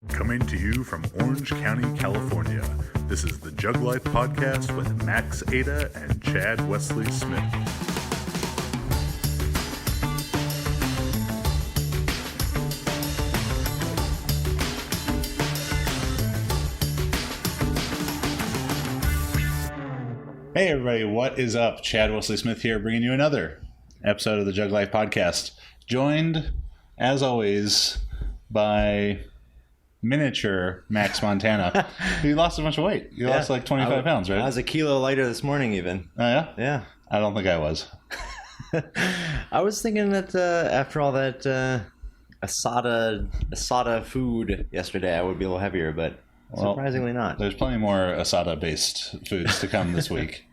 Coming to you from Orange County, California, this is the Jug Life Podcast with Max Ada and Chad Wesley Smith. Hey everybody, what is up? Chad Wesley Smith here, bringing you another episode of the Jug Life Podcast. Joined, as always, by miniature Max Montana. You lost a bunch of weight. You lost like 25 pounds, right? I was a kilo lighter this morning even. Oh, yeah? Yeah. I don't think I was. I was thinking that after all that asada food yesterday, I would be a little heavier, but surprisingly not. There's plenty more asada-based foods to come this week.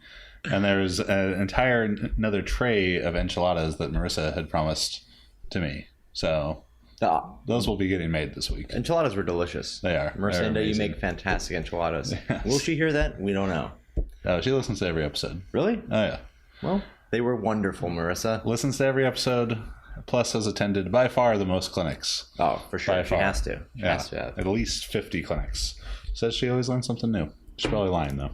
And there's another tray of enchiladas that Marissa had promised to me. So those will be getting made this week. Enchiladas were delicious. They are. Marissa, you make fantastic enchiladas. Yes. Will she hear that? We don't know. Oh, she listens to every episode. Really? Oh, yeah. Well, they were wonderful, Marissa. Listens to every episode, plus has attended by far the most clinics. Oh, for sure. She has to. She has to have. At least 50 clinics. Says she always learns something new. She's probably lying, though.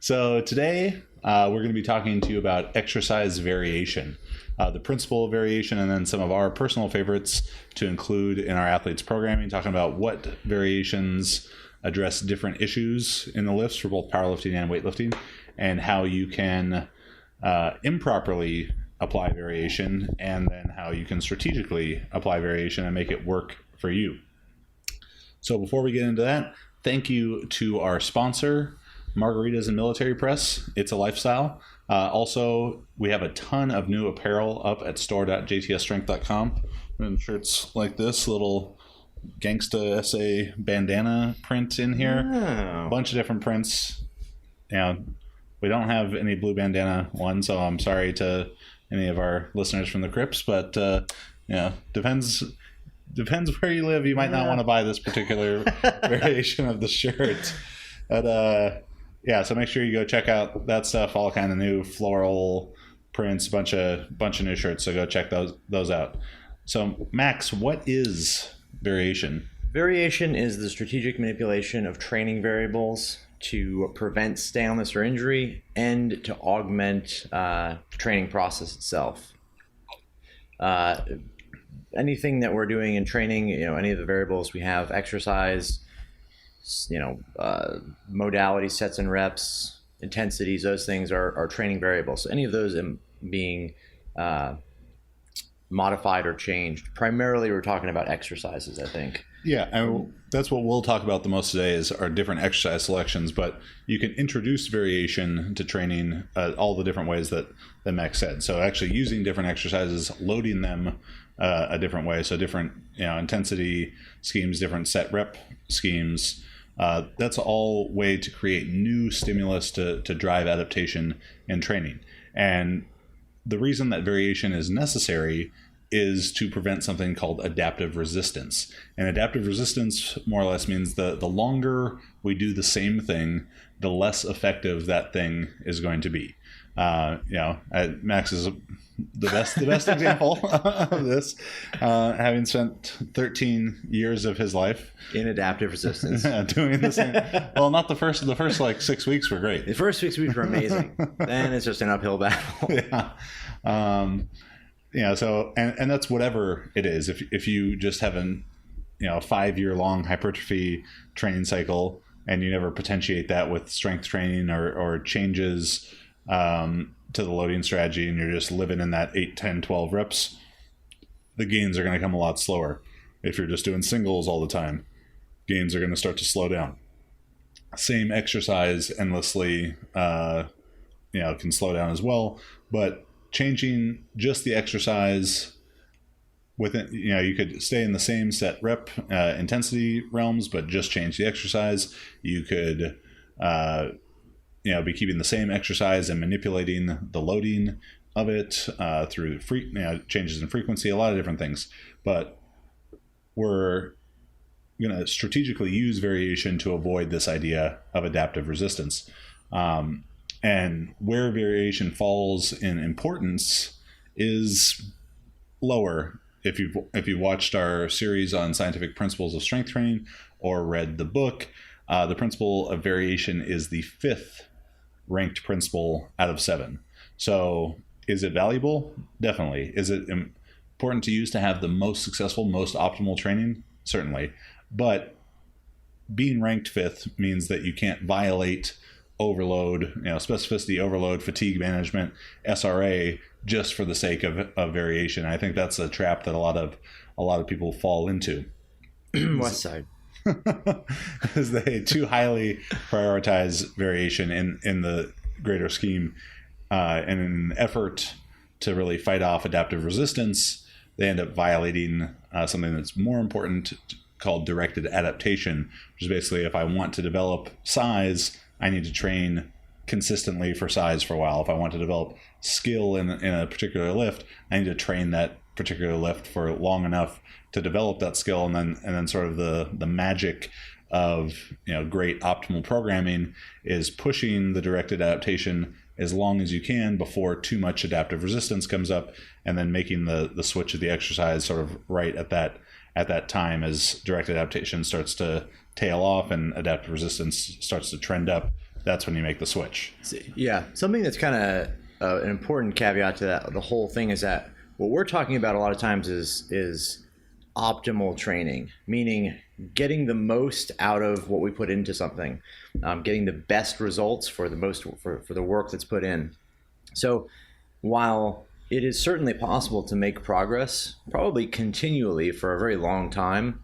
So today, we're going to be talking to you about exercise variation. The principle of variation, and then some of our personal favorites to include in our athletes programming, talking about what variations address different issues in the lifts for both powerlifting and weightlifting, and how you can improperly apply variation, and then how you can strategically apply variation and make it work for you. So before we get into that, thank you to our sponsor, Margaritas and Military Press. It's a lifestyle. Also, we have a ton of new apparel up at store.jtsstrength.com. And shirts like this, little Gangsta SA bandana print in here. Oh. A bunch of different prints. We don't have any blue bandana one, so I'm sorry to any of our listeners from the Crips, but depends where you live. You might not want to buy this particular variation of the shirt. But so make sure you go check out that stuff. All kind of new floral prints, bunch of new shirts. So go check those out. So Max, what is variation? Variation is the strategic manipulation of training variables to prevent staleness or injury and to augment the training process itself. Anything that we're doing in training, any of the variables we have, exercise, modality, sets and reps, intensities, those things are training variables. So any of those being modified or changed. Primarily, we're talking about exercises, I think. Yeah, and that's what we'll talk about the most today is our different exercise selections, but you can introduce variation to training all the different ways that Max said. So actually using different exercises, loading them a different way, so different intensity schemes, different set rep schemes. That's all way to create new stimulus to drive adaptation in training. And the reason that variation is necessary is to prevent something called adaptive resistance. And adaptive resistance more or less means the longer we do the same thing, the less effective that thing is going to be. Max is the best example of this, having spent 13 years of his life in adaptive resistance, doing the same. Well, not the first like 6 weeks were great. The first 6 weeks were amazing. Then it's just an uphill battle. So and that's whatever it is. If you just have a 5-year long hypertrophy training cycle and you never potentiate that with strength training or changes to the loading strategy, and you're just living in that 8, 10, 12 reps, the gains are going to come a lot slower. If you're just doing singles all the time, gains are going to start to slow down. Same exercise endlessly, can slow down as well, but changing just the exercise within, you could stay in the same set rep intensity realms, but just change the exercise. You could be keeping the same exercise and manipulating the loading of it through changes in frequency, a lot of different things. But we're going to strategically use variation to avoid this idea of adaptive resistance. And where variation falls in importance is lower if you watched our series on scientific principles of strength training or read the book, the principle of variation is the 5th ranked principle out of 7. So is it valuable? Definitely. Is it important to use to have the most successful, most optimal training? Certainly. But being ranked 5th means that you can't violate overload, specificity overload, fatigue management, SRA, just for the sake of variation. I think that's a trap that a lot of people fall into. West Side. Because they too highly prioritize variation in the greater scheme, and in an effort to really fight off adaptive resistance, they end up violating something that's more important, called directed adaptation, which is basically, if I want to develop size, I need to train consistently for size for a while. If I want to develop skill in a particular lift, I need to train that particular lift for long enough to develop that skill, and then sort of the magic of great optimal programming is pushing the directed adaptation as long as you can before too much adaptive resistance comes up, and then making the switch of the exercise sort of right at that time as directed adaptation starts to tail off and adaptive resistance starts to trend up. That's when you make the switch. Yeah, something that's kind of an important caveat to that, the whole thing, is that what we're talking about a lot of times is optimal training, meaning getting the most out of what we put into something, getting the best results for the work that's put in. So while it is certainly possible to make progress, probably continually for a very long time,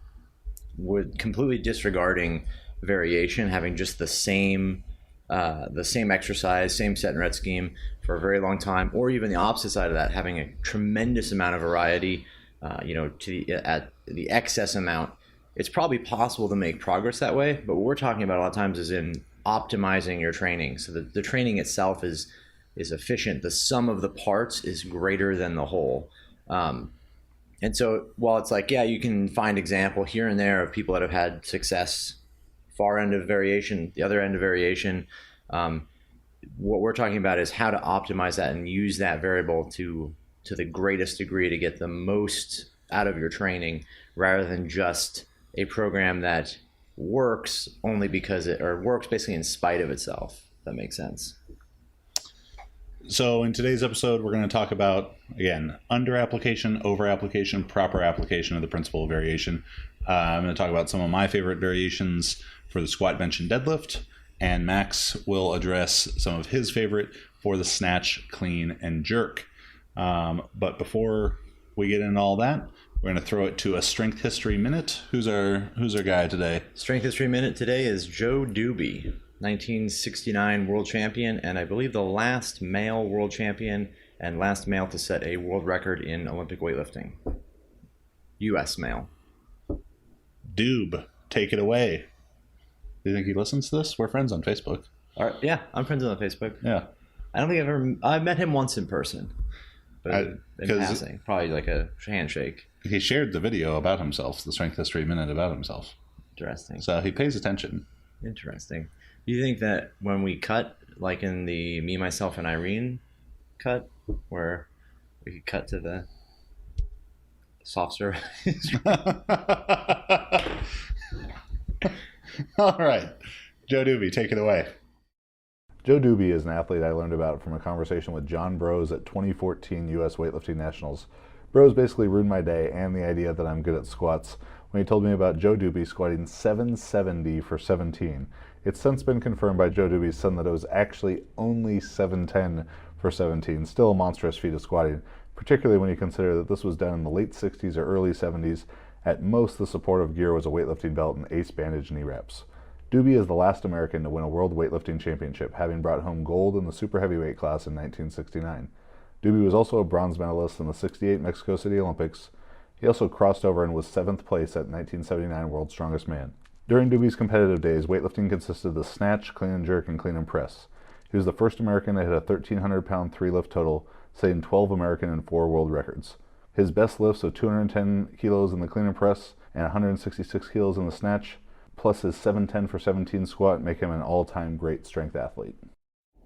with completely disregarding variation, having just the same exercise, same set and ret scheme for a very long time, or even the opposite side of that, having a tremendous amount of variety, at the excess amount. It's probably possible to make progress that way, but what we're talking about a lot of times is in optimizing your training. So the training itself is efficient. The sum of the parts is greater than the whole. And so while it's like, yeah, you can find example here and there of people that have had success, far end of variation, the other end of variation, what we're talking about is how to optimize that and use that variable to the greatest degree to get the most out of your training, rather than just a program that works only because works basically in spite of itself. If that makes sense. So in today's episode, we're going to talk about, again, under application, over application, proper application of the principle of variation. I'm going to talk about some of my favorite variations for the squat, bench, and deadlift, and Max will address some of his favorite for the snatch, clean, and jerk. But before we get into all that, we're going to throw it to a strength history minute. Who's our guy today? Strength history minute today is Joe Doobie, 1969 world champion, and I believe the last male world champion and last male to set a world record in Olympic weightlifting. U.S. male. Doob, take it away. Do you think he listens to this? We're friends on Facebook. All right, yeah, I'm friends on Facebook. Yeah. I don't think I've met him once in person. But in passing, probably like a handshake. He shared the video about himself, the strength history minute about himself. Interesting. So he pays attention. Interesting. Do you think that when we cut, like in the Me, Myself, and Irene cut, where we could cut to the soft serve? All right. Joe Doobie, take it away. Joe Doobie is an athlete I learned about from a conversation with John Brose at 2014 U.S. Weightlifting Nationals. Brose basically ruined my day and the idea that I'm good at squats when he told me about Joe Doobie squatting 770 for 17. It's since been confirmed by Joe Doobie's son that it was actually only 710 for 17, still a monstrous feat of squatting, particularly when you consider that this was done in the late 60s or early 70s. At most, the supportive gear was a weightlifting belt and ace bandage knee wraps. Doobie is the last American to win a world weightlifting championship, having brought home gold in the super heavyweight class in 1969. Doobie was also a bronze medalist in the 68 Mexico City Olympics. He also crossed over and was 7th place at 1979 World's Strongest Man. During Doobie's competitive days, weightlifting consisted of the snatch, clean and jerk, and clean and press. He was the first American to hit a 1,300-pound 3-lift total, setting 12 American and 4 world records. His best lifts of 210 kilos in the clean and press and 166 kilos in the snatch, plus his 710 for 17 squat, make him an all-time great strength athlete.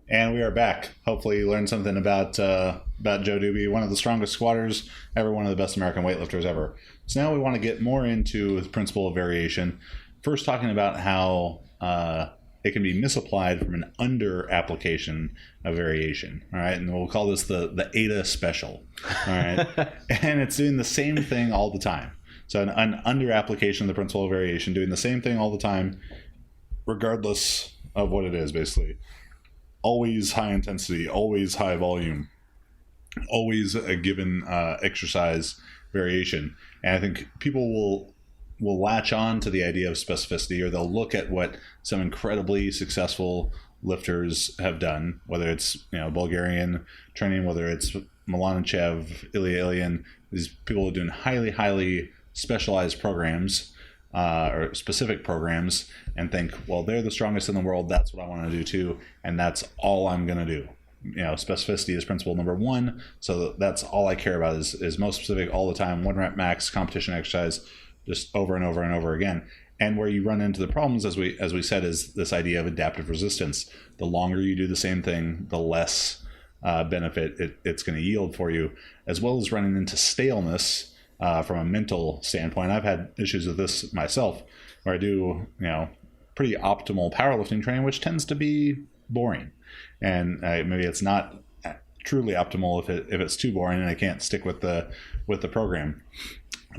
And we are back. Hopefully you learned something about Joe Doobie, one of the strongest squatters ever, one of the best American weightlifters ever. So now we want to get more into the principle of variation. First, talking about how it can be misapplied from an under application of variation. All right, and we'll call this the ADA special. All right, and it's doing the same thing all the time. So an under application of the principle of variation, doing the same thing all the time, regardless of what it is, basically. Always high intensity, always high volume, always a given exercise variation. And I think people will latch on to the idea of specificity, or they'll look at what some incredibly successful lifters have done, whether it's Bulgarian training, whether it's Milanichev, Ilya Ilyin, these people are doing highly specialized programs or specific programs, and think, well, they're the strongest in the world, that's what I want to do too, and that's all I'm going to do. Specificity is principle number one, so that's all I care about is most specific all the time, 1 rep max competition exercise, just over and over and over again. And where you run into the problems, as we said, is this idea of adaptive resistance. The longer you do the same thing, the less benefit it's going to yield for you, as well as running into staleness from a mental standpoint. I've had issues with this myself, where I do pretty optimal powerlifting training, which tends to be boring, and maybe it's not truly optimal if it's too boring and I can't stick with the program.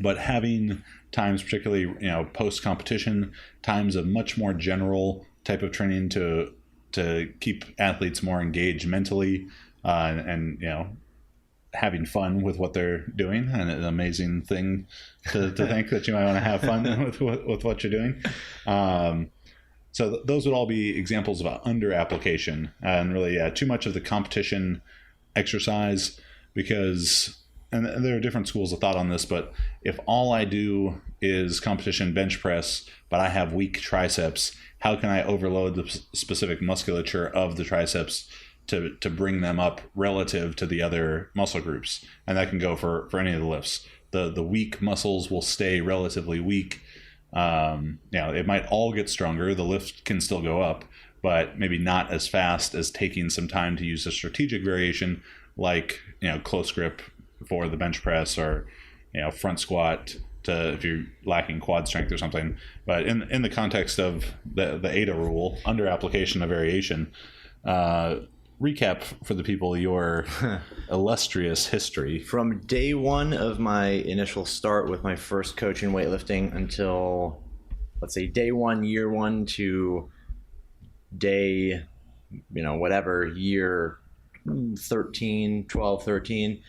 But having times, particularly post competition, times of much more general type of training to keep athletes more engaged mentally, and having fun with what they're doing, and an amazing thing to think that you might want to have fun with what you're doing. So those would all be examples of under application, and really too much of the competition exercise, because, and there are different schools of thought on this, but if all I do is competition bench press, but I have weak triceps, how can I overload the specific musculature of the triceps to bring them up relative to the other muscle groups? And that can go for any of the lifts. The weak muscles will stay relatively weak. It might all get stronger. The lift can still go up, but maybe not as fast as taking some time to use a strategic variation, like close grip for the bench press, or front squat if you're lacking quad strength or something. But in the context of the ADA rule, under application of variation, recap for the people your illustrious history. From day one of my initial start with my first coach in weightlifting until, let's say, day one, year one, to day, year 12, 13.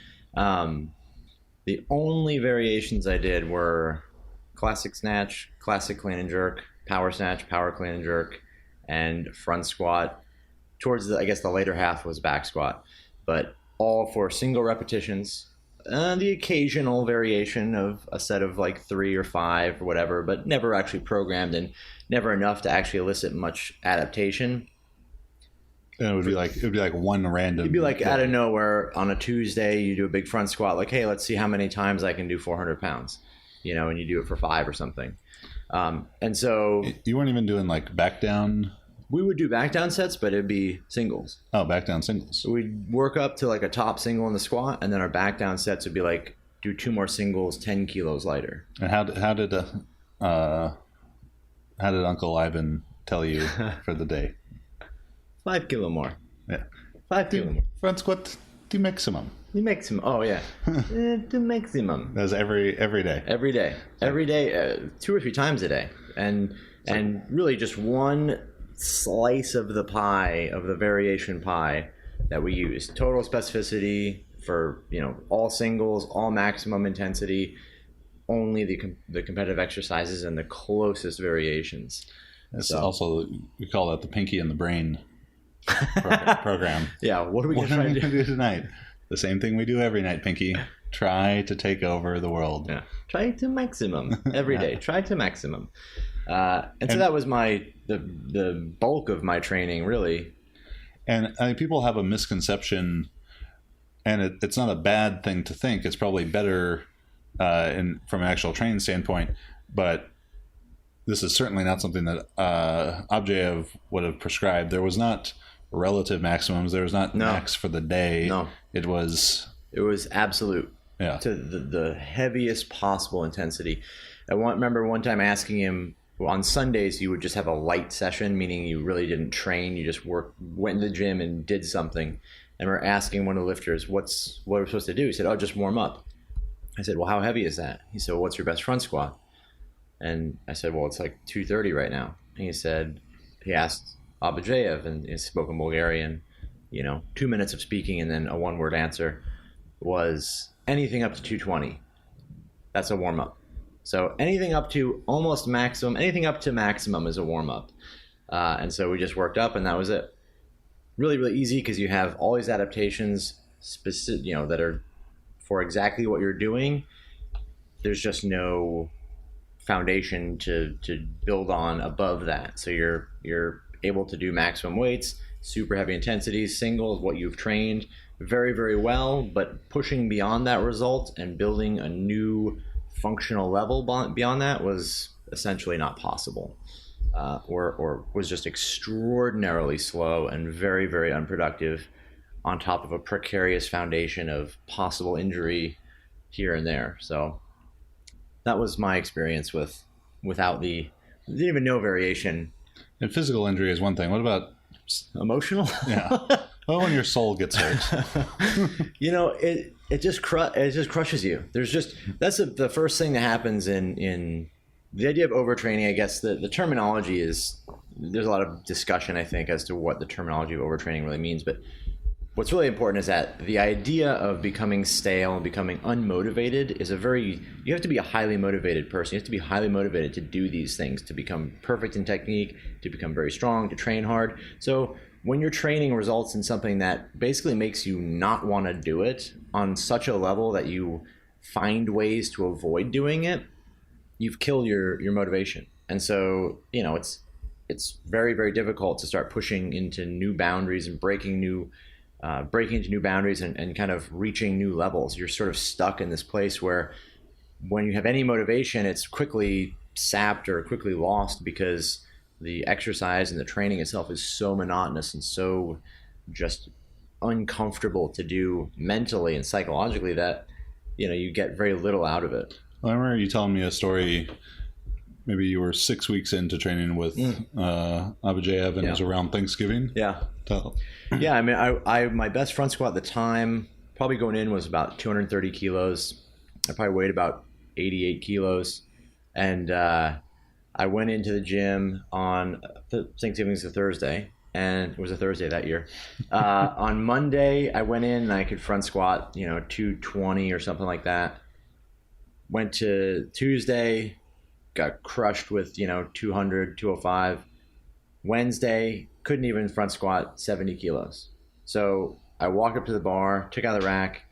The only variations I did were classic snatch, classic clean and jerk, power snatch, power clean and jerk, and front squat. Towards the later half was back squat, but all for single repetitions. The occasional variation of a set of like 3 or 5 or whatever, but never actually programmed, and never enough to actually elicit much adaptation. And it would be like one random. It'd be like out of nowhere on a Tuesday, you do a big front squat, like, hey, let's see how many times I can do 400 pounds, and you do it for 5 or something. And so you weren't even doing like back down. We would do back down sets, but it'd be singles. Oh, back down singles. So we'd work up to like a top single in the squat, and then our back down sets would be like do 2 more singles, 10 kilos lighter. And how did Uncle Ivan tell you for the day? 5 kilo more. Yeah. 5 kilo more. Front squat the maximum. The maximum. Oh yeah. The maximum. That's every day. Every day. Every day. 2 or 3 times a day, and really just one slice of the pie, of the variation pie that we use. Total specificity for all singles, all maximum intensity, only the competitive exercises and the closest variations. It's also, we call that the pinky and the brain program. Yeah, what are we going to do tonight? The same thing we do every night, Pinky. Try to take over the world. Yeah. Try to maximum every day. Try to maximum. And so that was the bulk of my training, really. And I mean, people have a misconception, and it's not a bad thing to think. It's probably better from an actual training standpoint, but this is certainly not something that Abjayev would have prescribed. There was not relative maximums. There was not No. max for the day. No. It was It was absolute. yeah. To the heaviest possible intensity. Remember one time asking him, well, on Sundays you would just have a light session, meaning you really didn't train, you just went to the gym and did something. And we're asking one of the lifters, what are we supposed to do? He said, oh, just warm up. I said, well, how heavy is that? He said, well, what's your best front squat? And I said, well, it's like 230 right now. And he asked Abajev, and he spoke in Bulgarian, 2 minutes of speaking and then a one-word answer was anything up to 220. That's a warm-up. So anything up to almost maximum, anything up to maximum is a warm-up. And so we just worked up, and that was it. Really, really easy because you have all these adaptations specific, that are for exactly what you're doing. There's just no foundation to build on above that. So you're able to do maximum weights, super heavy intensities, singles, what you've trained very, very well, but pushing beyond that result and building a new functional level beyond that was essentially not possible, or was just extraordinarily slow and very, very unproductive on top of a precarious foundation of possible injury here and there. So that was my experience without didn't even know variation. And physical injury is one thing. What about Emotional? yeah? Well, when your soul gets hurt. It just crushes you. That's the first thing that happens in the idea of overtraining. I guess the terminology is, there's a lot of discussion, I think, as to what the terminology of overtraining really means. But what's really important is that the idea of becoming stale and becoming unmotivated is you have to be a highly motivated person. You have to be highly motivated to do these things, to become perfect in technique, to become very strong, to train hard. So when your training results in something that basically makes you not want to do it on such a level that you find ways to avoid doing it, you've killed your motivation. And so, it's very, very difficult to start pushing into new boundaries and breaking into new boundaries and kind of reaching new levels. You're sort of stuck in this place where when you have any motivation, it's quickly sapped or quickly lost because the exercise and the training itself is so monotonous and so just uncomfortable to do mentally and psychologically that, you get very little out of it. I remember you telling me a story. Maybe you were 6 weeks into training with Abajev, and it was around Thanksgiving. Yeah. Yeah, I mean, my best front squat at the time, probably going in, was about 230 kilos. I probably weighed about 88 kilos. And I went into the gym on Thanksgiving was a Thursday, and it was a Thursday that year. On Monday, I went in and I could front squat, 220 or something like that. Went to Tuesday, got crushed with, 200, 205. Wednesday, couldn't even front squat 70 kilos. So I walked up to the bar, took out the rack,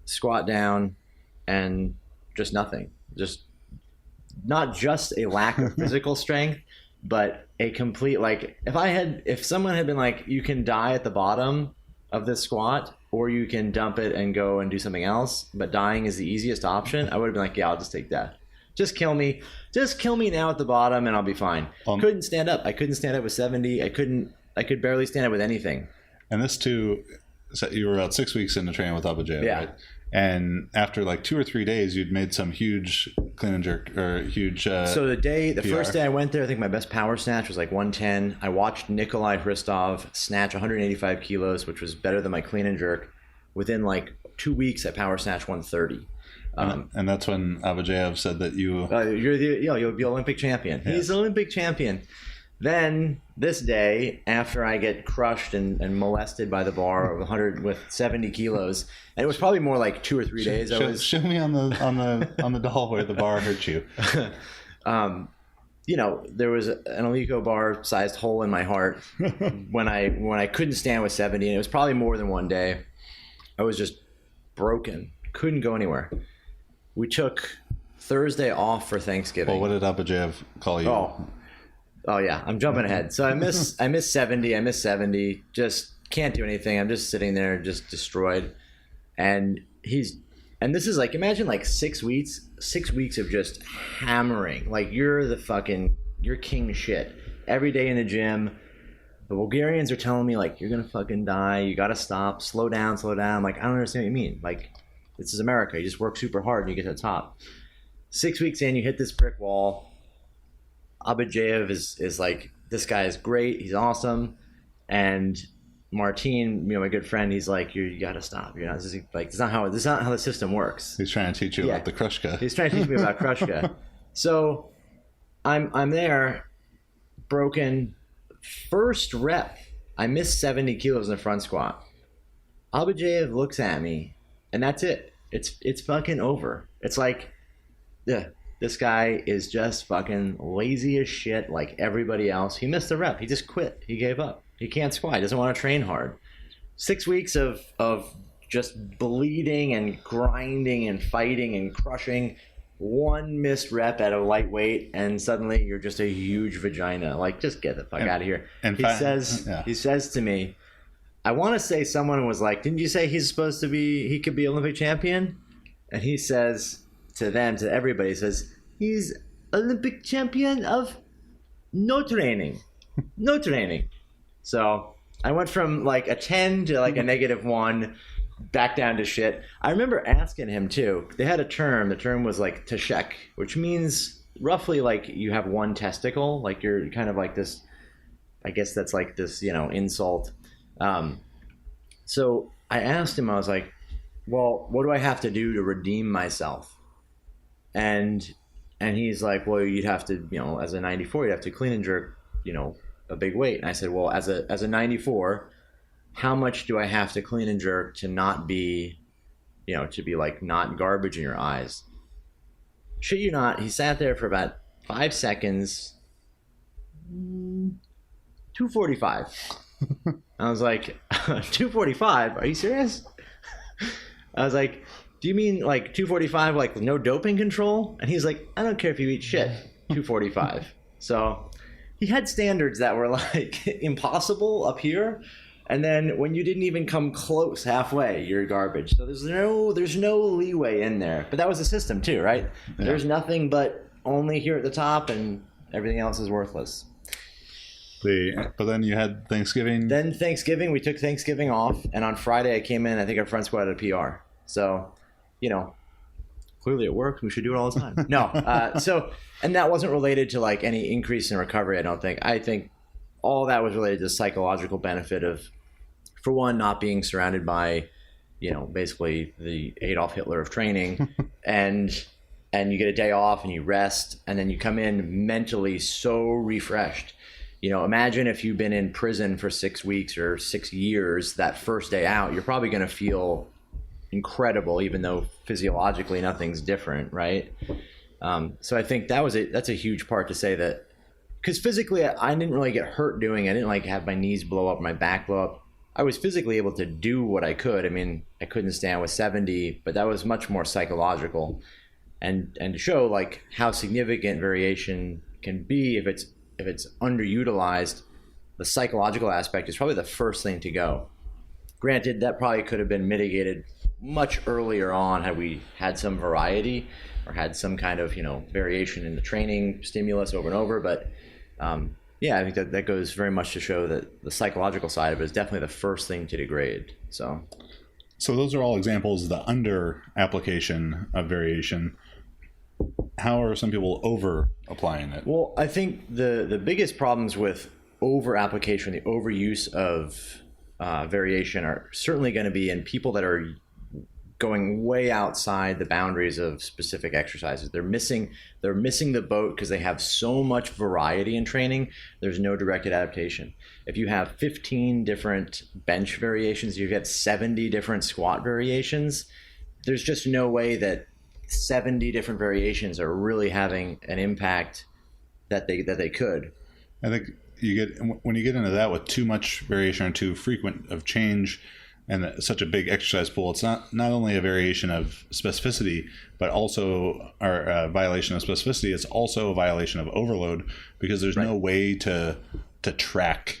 squat down, and just nothing. Just not just a lack of physical strength, but a complete, if someone had been like, you can die at the bottom of this squat, or you can dump it and go and do something else, but dying is the easiest option, I would have been like, yeah, I'll just take death. Just kill me now at the bottom and I'll be fine. Couldn't stand up. I couldn't stand up with 70. I could barely stand up with anything. And this too, so you were about 6 weeks into training with Abajev, Yeah. right? And after 2 or 3 days, you'd made some huge clean and jerk or huge. So the PR. first day I went there, I think my best power snatch was 110. I watched Nikolai Hristov snatch 185 kilos, which was better than my clean and jerk. Within 2 weeks, I power snatched 130. And that's when Abajev said that you. You'll be Olympic champion. Yeah. He's Olympic champion. Then this day, after I get crushed and molested by the bar with 70 kilos, and it was probably more like 2 or 3 days. Show me on the doll where the bar hurt you. There was an Alico bar sized hole in my heart when I couldn't stand with 70, and it was probably more than one day. I was just broken, couldn't go anywhere. We took Thursday off for Thanksgiving. Well, what did Abajev call you? Oh yeah, I'm jumping ahead. So I miss 70. Just can't do anything. I'm just sitting there, just destroyed. And this is imagine 6 weeks of just hammering. You're king shit every day in the gym, the Bulgarians are telling me like, you're gonna fucking die, you gotta stop, slow down, slow down. I'm like, I don't understand what you mean. Like, this is America. You just work super hard and you get to the top. 6 weeks in, you hit this brick wall. Abadjaev is like, this guy is great, he's awesome. And Martin, my good friend, he's like, you gotta stop. You're not like, this is not how the system works. He's trying to teach you about the Krushka. He's trying to teach me about Krushka. So I'm there, broken. First rep, I missed 70 kilos in the front squat. Abadjaev looks at me, and that's it. It's fucking over. It's like, yeah, this guy is just fucking lazy as shit like everybody else. He missed the rep. He just quit. He gave up. He can't squat. He doesn't want to train hard. 6 weeks of just bleeding and grinding and fighting and crushing. One missed rep at a lightweight, and suddenly you're just a huge vagina. Like, just get the fuck out of here. And he says to me, I want to say someone was like, didn't you say he could be Olympic champion? And he says to everybody, he says, he's Olympic champion of no training. No training. So I went from like a 10 to like a -1, back down to shit. I remember asking him too. They had a term. The term was like teshek, which means roughly like you have one testicle. Like you're kind of like this. I guess that's like this, insult. So I asked him. I was like, "Well, what do I have to do to redeem myself?" And he's like, "Well, you'd have to, as a 94, you'd have to clean and jerk, a big weight." And I said, "Well, as a 94." How much do I have to clean and jerk to not be, to be like not garbage in your eyes? Shit you not, he sat there for about 5 seconds. 245. I was like, 245? Are you serious? I was like, do you mean like 245, like no doping control? And he's like, I don't care if you eat shit, 245. So he had standards that were like impossible up here. And then when you didn't even come close halfway, you're garbage. So there's no leeway in there. But that was the system too, right? Yeah. There's nothing but only here at the top, and everything else is worthless. But then you had Thanksgiving. Then Thanksgiving, we took Thanksgiving off, and on Friday I came in. I think our front squat had a PR. So, clearly it worked. We should do it all the time. No, and that wasn't related to like any increase in recovery. I don't think. I think all that was related to the psychological benefit of, for one, not being surrounded by, basically the Adolf Hitler of training, and you get a day off and you rest, and then you come in mentally so refreshed. Imagine if you've been in prison for 6 weeks or 6 years. That first day out, you're probably going to feel incredible, even though physiologically nothing's different, right? So I think that's a huge part to say that. Because physically, I didn't really get hurt doing it. I didn't like have my knees blow up, my back blow up. I was physically able to do what I could. I mean, I couldn't stand with 70, but that was much more psychological, and to show like how significant variation can be if it's underutilized. The psychological aspect is probably the first thing to go. Granted, that probably could have been mitigated much earlier on had we had some variety or had some kind of variation in the training stimulus over and over, but. I think that goes very much to show that the psychological side of it is definitely the first thing to degrade. So those are all examples of the under application of variation. How are some people over applying it? Well, I think the biggest problems with over application, the overuse of variation, are certainly going to be in people that are going way outside the boundaries of specific exercises. They're missing the boat because they have so much variety in training. There's no directed adaptation. If you have 15 different bench variations, you get 70 different squat variations, there's just no way that 70 different variations are really having an impact that they could. I think when you get into that with too much variation or too frequent of change, and such a big exercise pool, it's not only a variation of specificity, but also a violation of specificity. It's also a violation of overload, because there's no way to track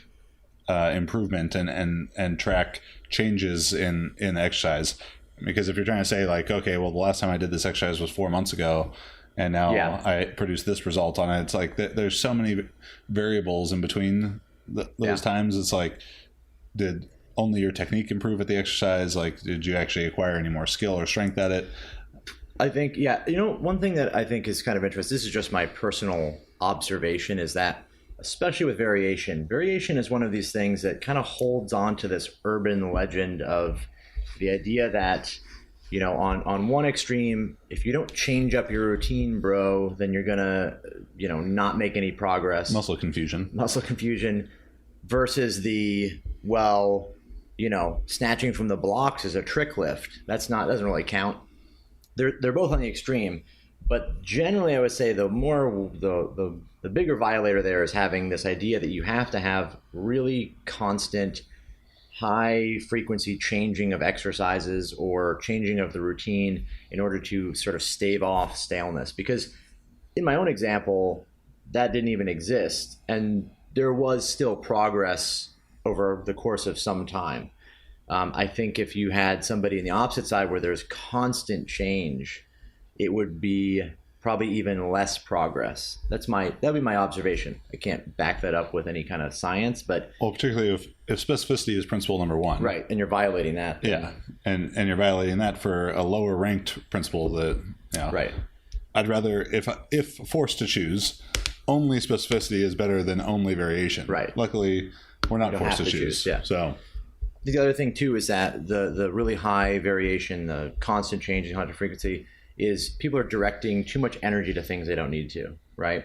improvement and track changes in the exercise. Because if you're trying to say like, okay, well, the last time I did this exercise was 4 months ago, and now I produced this result on it, it's like there's so many variables in between those times? It's like, did only your technique improve at the exercise? Like, did you actually acquire any more skill or strength at it? I think, yeah, one thing that I think is kind of interesting, this is just my personal observation, is that especially with variation is one of these things that kind of holds on to this urban legend of the idea that, on one extreme, if you don't change up your routine, bro, then you're gonna, not make any progress. Muscle confusion versus the, snatching from the blocks is a trick lift. Doesn't really count. They're both on the extreme, but generally I would say the bigger violator there is having this idea that you have to have really constant high frequency changing of exercises or changing of the routine in order to sort of stave off staleness. Because in my own example, that didn't even exist, and there was still progress over the course of some time. I think if you had somebody in the opposite side where there's constant change, it would be probably even less progress. That'd be my observation. I can't back that up with any kind of science, but particularly if specificity is principle number one, right, and you're violating that. Yeah, and you're violating that for a lower ranked principle that right. I'd rather, if forced to choose, only specificity is better than only variation. Right. Luckily, we're not forced to choose. Yeah. So the other thing too is that the really high variation, the constant change in contact frequency, is people are directing too much energy to things they don't need to, right?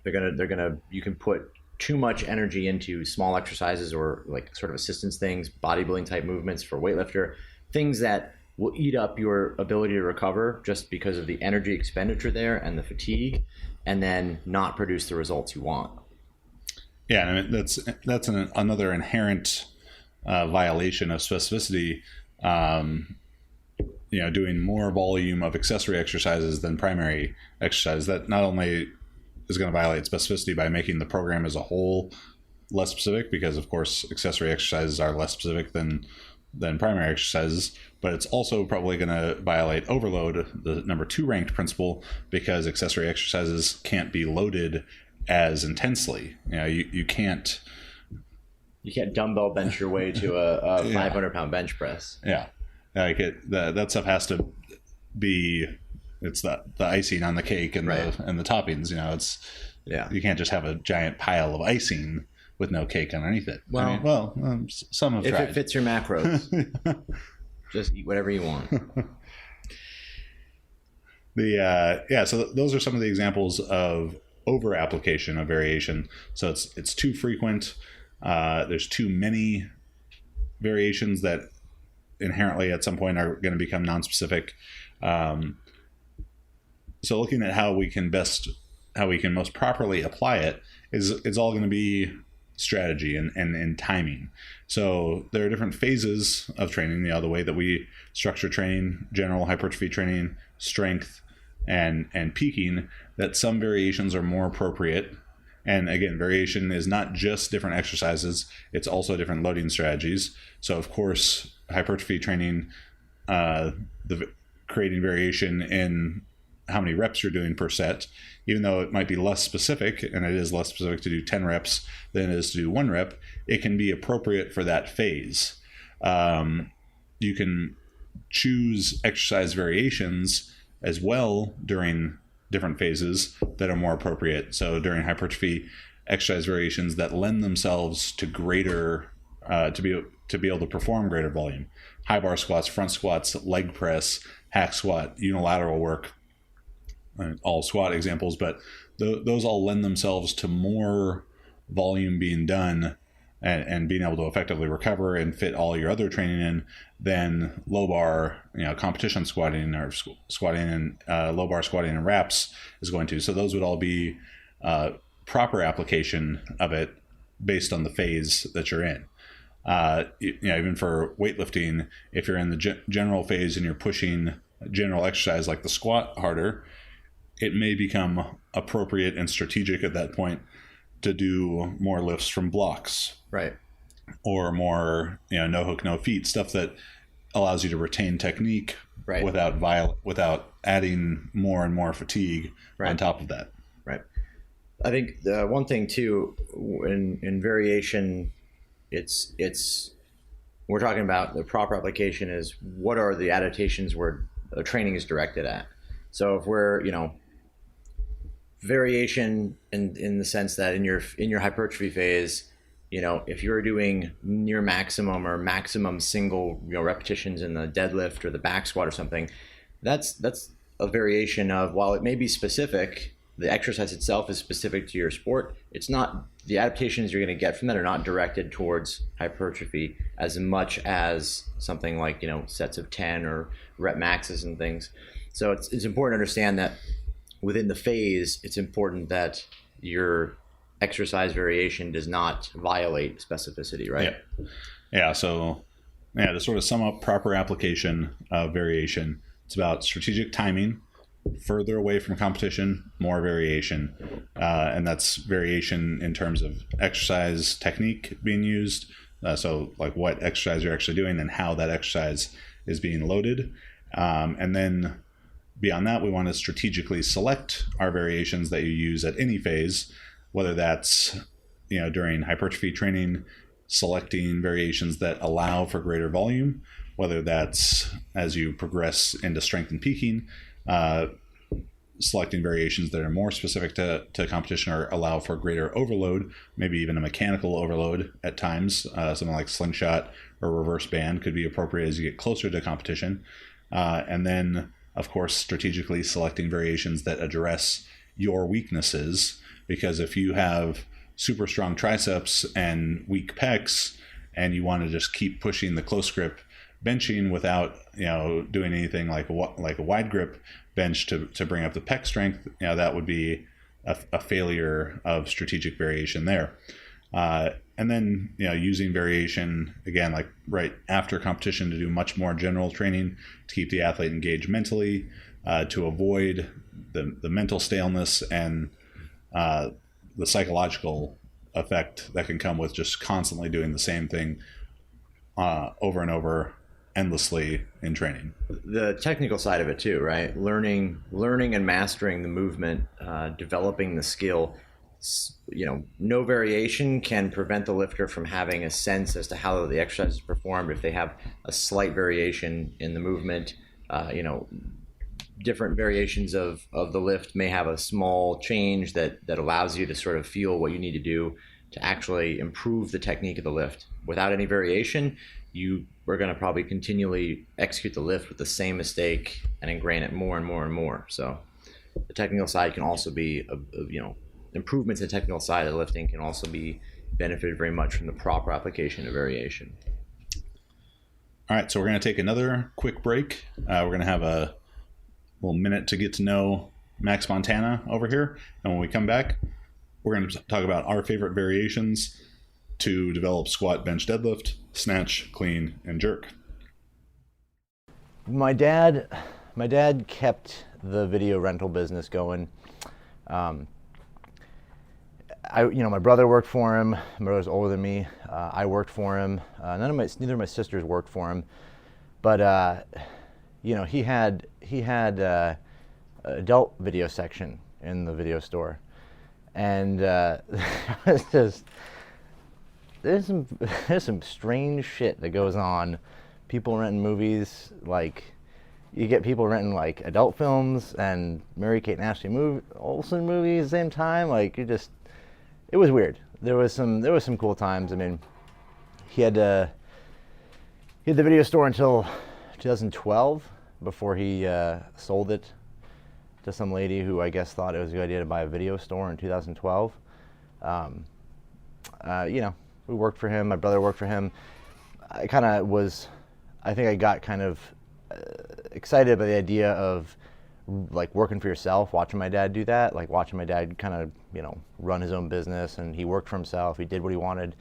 You can put too much energy into small exercises or like sort of assistance things, bodybuilding type movements for weightlifter, things that will eat up your ability to recover just because of the energy expenditure there and the fatigue, and then not produce the results you want. Yeah, I mean, that's another inherent violation of specificity. Doing more volume of accessory exercises than primary exercise, that not only is going to violate specificity by making the program as a whole less specific, because of course accessory exercises are less specific than primary exercises, but it's also probably going to violate overload, the number 2 ranked principle, because accessory exercises can't be loaded as intensely. You can't dumbbell bench your way to a 500-pound bench press. Yeah. Like that stuff has to be, it's the icing on the cake and the toppings. You can't just have a giant pile of icing with no cake underneath it. Well, some have tried. If it fits your macros, just eat whatever you want. So those are some of the examples of over application of variation. So it's too frequent. There's too many variations that inherently at some point are going to become non-specific. So looking at how we can most properly apply it is all going to be strategy and timing. So there are different phases of training, the way that we structure training, general hypertrophy training, strength, and peaking, that some variations are more appropriate. And again, variation is not just different exercises, it's also different loading strategies. So of course, hypertrophy training, creating variation in how many reps you're doing per set, even though it might be less specific, and it is less specific to do 10 reps than it is to do 1 rep, it can be appropriate for that phase. You can choose exercise variations as well during different phases that are more appropriate. So during hypertrophy, exercise variations that lend themselves to greater, to be able to perform greater volume. High bar squats, front squats, leg press, hack squat, unilateral work, all squat examples, but those all lend themselves to more volume being done and being able to effectively recover and fit all your other training in than low bar, competition squatting or squatting and low bar squatting and wraps is going to. So those would all be proper application of it based on the phase that you're in. Even for weightlifting, if you're in the general phase and you're pushing general exercise like the squat harder, it may become appropriate and strategic at that point to do more lifts from blocks. Right. Or more, no hook, no feet, stuff that allows you to retain technique without adding more and more fatigue on top of that. Right. I think the one thing too in variation, it's we're talking about the proper application is what are the adaptations where training is directed at. So if we're variation in the sense that in your hypertrophy phase, if you're doing near maximum or maximum single repetitions in the deadlift or the back squat or something, that's a variation of, while it may be specific, the exercise itself is specific to your sport. It's not, the adaptations you're going to get from that are not directed towards hypertrophy as much as something like sets of 10 or rep maxes and things. So it's important to understand that within the phase, it's important that your exercise variation does not violate specificity, right? Yeah. So to sort of sum up proper application of variation, it's about strategic timing, further away from competition, more variation. And that's variation in terms of exercise technique being used. So like what exercise you're actually doing and how that exercise is being loaded. And then beyond that, we want to strategically select our variations that you use at any phase, whether that's during hypertrophy training, selecting variations that allow for greater volume, whether that's as you progress into strength and peaking, selecting variations that are more specific to competition or allow for greater overload, maybe even a mechanical overload at times. Something like slingshot or reverse band could be appropriate as you get closer to competition. And then, of course, strategically selecting variations that address your weaknesses, because if you have super strong triceps and weak pecs and you want to just keep pushing the close grip benching without doing anything like a wide grip bench to bring up the pec strength, that would be a failure of strategic variation there. And then using variation again, like right after competition, to do much more general training to keep the athlete engaged mentally, to avoid the mental staleness and the psychological effect that can come with just constantly doing the same thing over and over endlessly in training. The technical side of it too, right? Learning and mastering the movement, developing the skill. No variation can prevent the lifter from having a sense as to how the exercise is performed. If they have a slight variation in the movement, different variations of the lift may have a small change that allows you to sort of feel what you need to do to actually improve the technique of the lift. Without any variation, you are going to probably continually execute the lift with the same mistake and ingrain it more and more and more. So the technical side can also be, improvements in the technical side of lifting can also be benefited very much from the proper application of variation. All right, so we're going to take another quick break. We're going to have a little minute to get to know Max Montana over here. And when we come back, we're going to talk about our favorite variations to develop squat, bench, deadlift, snatch, clean, and jerk. My dad kept the video rental business going. My brother worked for him. My brother's older than me. I worked for him. Neither of my sisters worked for him. But he had adult video section in the video store, and it's just there's some strange shit that goes on. People renting movies, like you get people renting like adult films and Mary-Kate and Ashley Olsen movies at the same time. Like it was weird. There was some cool times. I mean, he had the video store until 2012 before he sold it to some lady who I guess thought it was a good idea to buy a video store in 2012. We worked for him. My brother worked for him. I think I got kind of excited by the idea of like working for yourself, watching my dad do that, like watching my dad kind of, run his own business, and he worked for himself. He did what he wanted,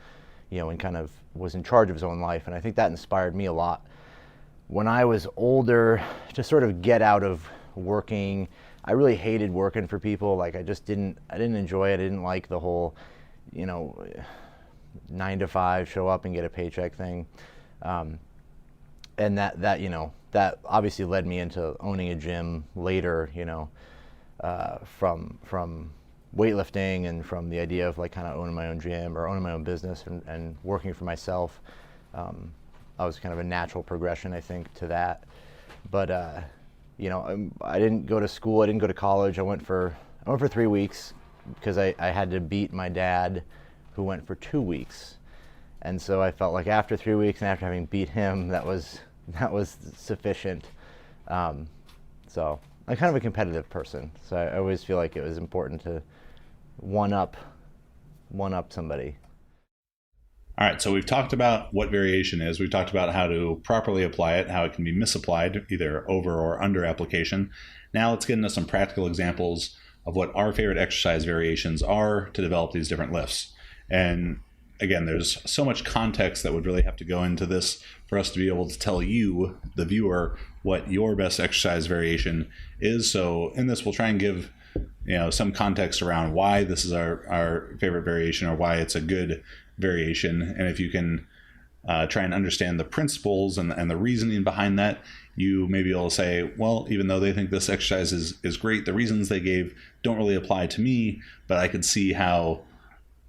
and kind of was in charge of his own life. And I think that inspired me a lot. When I was older, to sort of get out of working, I really hated working for people. Like I didn't enjoy it. I didn't like the whole, 9 to 5, show up and get a paycheck thing. And that obviously led me into owning a gym later, from weightlifting and from the idea of like kind of owning my own gym or owning my own business and working for myself. I was kind of a natural progression, I think, to that. But you know, I didn't go to school. I didn't go to college. I went for 3 weeks because I had to beat my dad, who went for 2 weeks. And so I felt like after 3 weeks and after having beat him, that was sufficient. So I'm kind of a competitive person. So I always feel like it was important to one up somebody. All right, so we've talked about what variation is. We've talked about how to properly apply it, how it can be misapplied, either over or under application. Now let's get into some practical examples of what our favorite exercise variations are to develop these different lifts. And again, there's so much context that would really have to go into this for us to be able to tell you, the viewer, what your best exercise variation is. So in this, we'll try and give some context around why this is our favorite variation or why it's a good variation. And if you can try and understand the principles and the reasoning behind that, you may be able to say, well, even though they think this exercise is great, the reasons they gave don't really apply to me, but I could see how,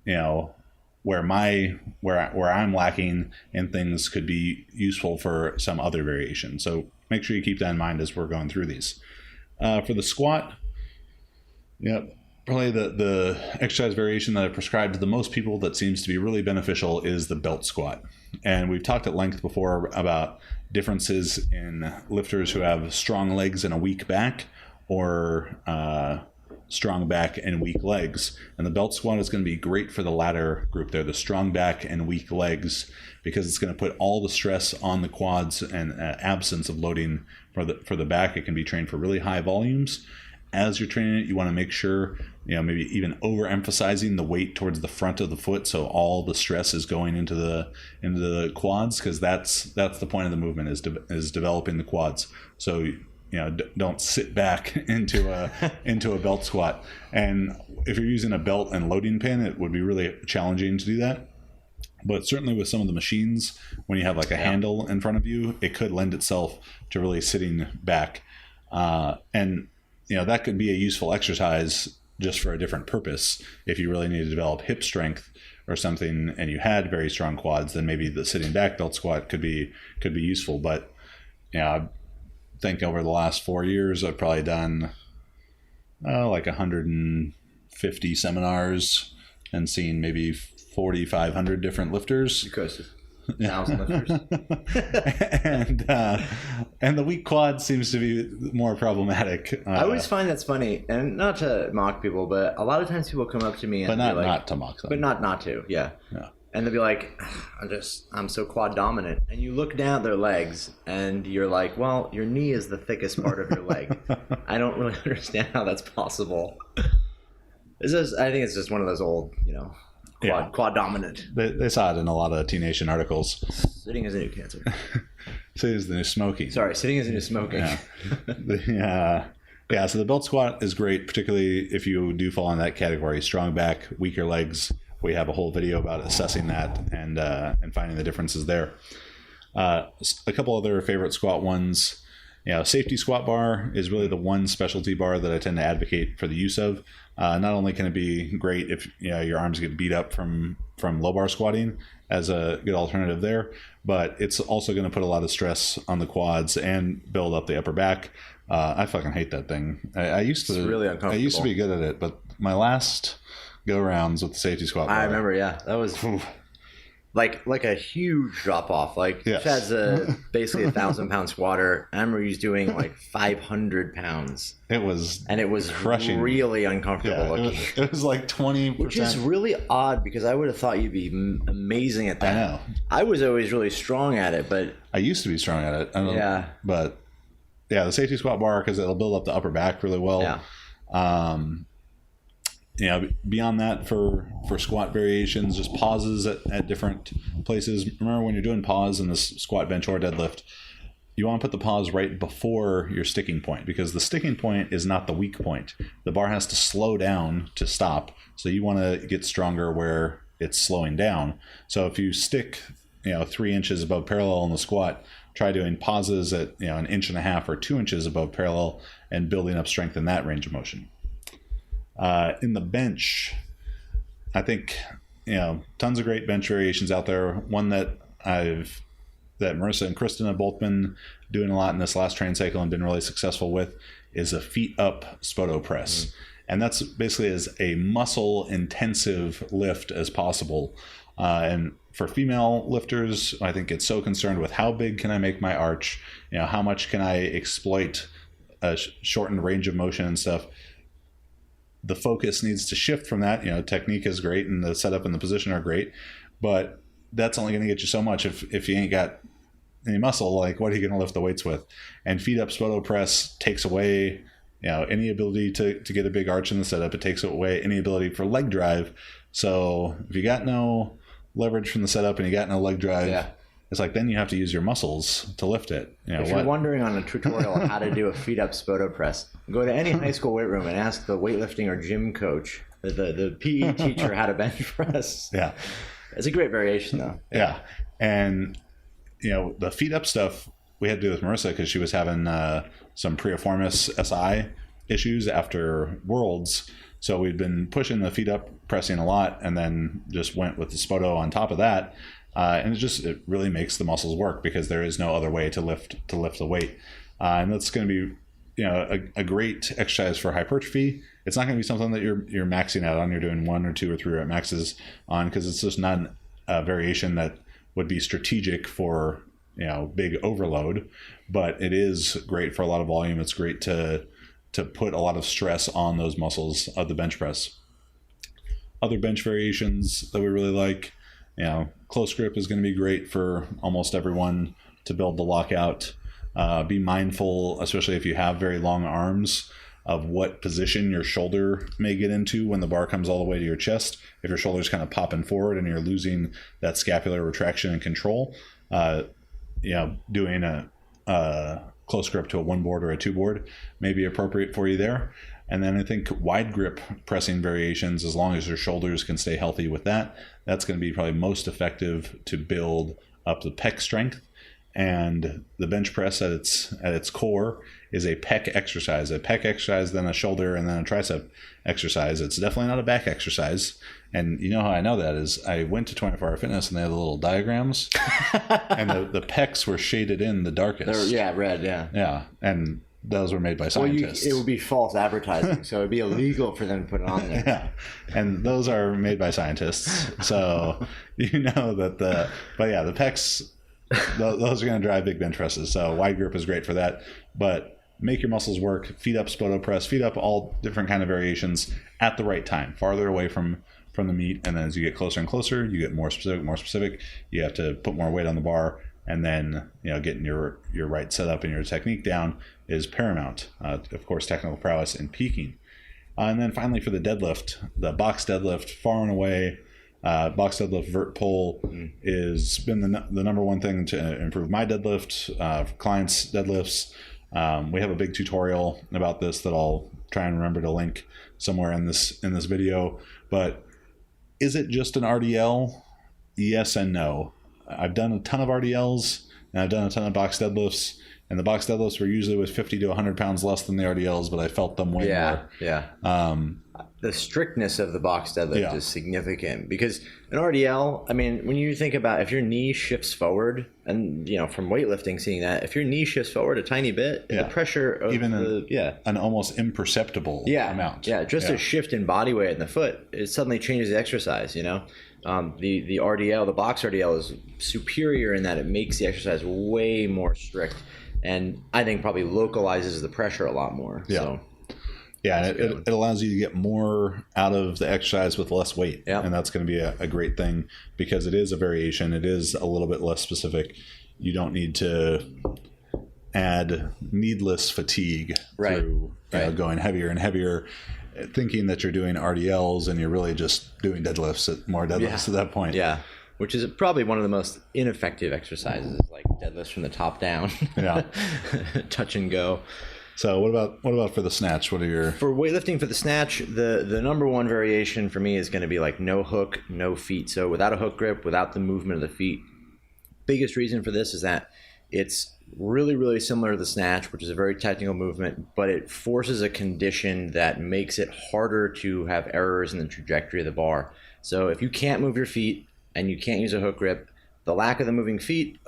where I'm lacking and things could be useful for some other variation. So make sure you keep that in mind as we're going through these. For the squat, probably the exercise variation that I prescribe to the most people that seems to be really beneficial is the belt squat. And we've talked at length before about differences in lifters who have strong legs and a weak back, or strong back and weak legs. And the belt squat is going to be great for the latter group there, the strong back and weak legs, because it's going to put all the stress on the quads and absence of loading for the back. It can be trained for really high volumes. As you're training it, you want to make sure, maybe even overemphasizing the weight towards the front of the foot, so all the stress is going into the quads, because that's the point of the movement, is developing the quads. So don't sit back into a belt squat. And if you're using a belt and loading pin, it would be really challenging to do that. But certainly with some of the machines, when you have like a handle in front of you, it could lend itself to really sitting back. And that could be a useful exercise just for a different purpose. If you really need to develop hip strength or something and you had very strong quads, then maybe the sitting back belt squat could be useful. But I think over the last 4 years, I've probably done like 150 seminars and seen maybe 4,500 different lifters. Because 1,000 lifters. and the weak quad seems to be more problematic. I always find that's funny, and not to mock people, but a lot of times people come up to me and but not be like, not to mock them, but not to, yeah. And they'll be like, I'm so quad dominant. And you look down at their legs and you're like, well, your knee is the thickest part of your leg. I don't really understand how that's possible. I think it's just one of those old, quad dominant. They saw it in a lot of T Nation articles. Sitting is a new cancer. Sitting is the new smoking. Sorry, sitting is a new smoking. Yeah, so the belt squat is great, particularly if you do fall in that category. Strong back, weaker legs. We have a whole video about assessing that and finding the differences there. A couple other favorite squat ones. Safety squat bar is really the one specialty bar that I tend to advocate for the use of. Not only can it be great if your arms get beat up from low bar squatting as a good alternative there, but it's also going to put a lot of stress on the quads and build up the upper back. I fucking hate that thing. It's really uncomfortable. I used to be good at it, but my last go rounds with the safety squat bar, I remember, that was like a huge drop off. Chad's basically 1,000-pound squatter. I remember he's doing like 500 pounds. It was crushing, really uncomfortable looking. It was like 20%, which is really odd because I would have thought you'd be amazing at that. I know. I was always really strong at it, but I used to be strong at it. But the safety squat bar, because it'll build up the upper back really well. Beyond that, for squat variations, just pauses at different places. Remember, when you're doing pause in this squat, bench, or deadlift, you want to put the pause right before your sticking point, because the sticking point is not the weak point. The bar has to slow down to stop. So you want to get stronger where it's slowing down. So if you stick 3 inches above parallel in the squat, try doing pauses at 1.5 inches or 2 inches above parallel and building up strength in that range of motion. In the bench, I think, tons of great bench variations out there. One that Marissa and Kristen have both been doing a lot in this last train cycle and been really successful with is a feet up Spoto press. Mm-hmm. And that's basically as a muscle intensive lift as possible. And for female lifters, I think it's so concerned with how big can I make my arch? How much can I exploit a shortened range of motion and stuff? The focus needs to shift from that. Technique is great and the setup and the position are great, but that's only going to get you so much if you ain't got any muscle. Like, what are you going to lift the weights with? And feet up Spoto press takes away any ability to get a big arch in the setup. It takes away any ability for leg drive. So if you got no leverage from the setup and you got no leg drive, it's like then you have to use your muscles to lift it. If you're wondering on a tutorial on how to do a feet up Spoto press, go to any high school weight room and ask the weightlifting or gym coach, the PE teacher, how to bench press. Yeah. It's a great variation though. Yeah. And the feet up stuff we had to do with Marissa because she was having some piriformis SI issues after Worlds. So we'd been pushing the feet up pressing a lot and then just went with the Spoto on top of that. And it really makes the muscles work because there is no other way to lift the weight. And that's going to be, a great exercise for hypertrophy. It's not going to be something that you're maxing out on. You're doing 1 or 2 or 3 rep maxes on because it's just not a variation that would be strategic for, big overload, but it is great for a lot of volume. It's great to put a lot of stress on those muscles of the bench press. Other bench variations that we really like, close grip is going to be great for almost everyone to build the lockout. Be mindful, especially if you have very long arms, of what position your shoulder may get into when the bar comes all the way to your chest. If your shoulder's kind of popping forward and you're losing that scapular retraction and control, doing a close grip to a 1 board or a 2 board may be appropriate for you there. And then I think wide grip pressing variations, as long as your shoulders can stay healthy with that, that's going to be probably most effective to build up the pec strength. And the bench press at its core is a pec exercise. A pec exercise, then a shoulder, and then a tricep exercise. It's definitely not a back exercise. And you know how I know that is I went to 24 Hour Fitness and they had the little diagrams, and the pecs were shaded in the darkest. Red, Yeah, and those were made by scientists. It would be false advertising, so it would be illegal for them to put it on there. Yeah, and those are made by scientists, so that the pecs, those are going to drive big bench presses. So wide grip is great for that, but make your muscles work. Feet up Spoto press, feet up all different kind of variations at the right time, farther away from the meat, and then as you get closer and closer, you get more specific. You have to put more weight on the bar, and then getting your right setup and your technique down is paramount. Of course, technical prowess and peaking. And then finally for the deadlift, the box deadlift, far and away, box deadlift vert pull is been the number one thing to improve my deadlift, clients' deadlifts. We have a big tutorial about this that I'll try and remember to link somewhere in this video. But is it just an RDL? Yes and no. I've done a ton of RDLs and I've done a ton of box deadlifts, and the box deadlifts were usually with 50 to 100 pounds less than the RDLs, but I felt them way more. The strictness of the box deadlift is significant because an RDL, I mean, when you think about if your knee shifts forward, and from weightlifting, seeing that if your knee shifts forward a tiny bit, the pressure of an almost imperceptible amount. A shift in body weight in the foot, it suddenly changes the exercise. The RDL, the box RDL, is superior in that it makes the exercise way more strict, and I think probably localizes the pressure a lot more. Yeah, and it allows you to get more out of the exercise with less weight. Yep. And that's going to be a great thing because it is a variation. It is a little bit less specific. You don't need to add needless fatigue through going heavier and heavier, thinking that you're doing RDLs and you're really just doing more deadlifts at that point. Yeah, which is probably one of the most ineffective exercises, like deadlifts from the top down. Yeah. Touch and go. So what about for the snatch? What are your... For weightlifting for the snatch, the number one variation for me is going to be like no hook, no feet. So without a hook grip, without the movement of the feet. Biggest reason for this is that it's really, really similar to the snatch, which is a very technical movement, but it forces a condition that makes it harder to have errors in the trajectory of the bar. So if you can't move your feet and you can't use a hook grip, the lack of the moving feet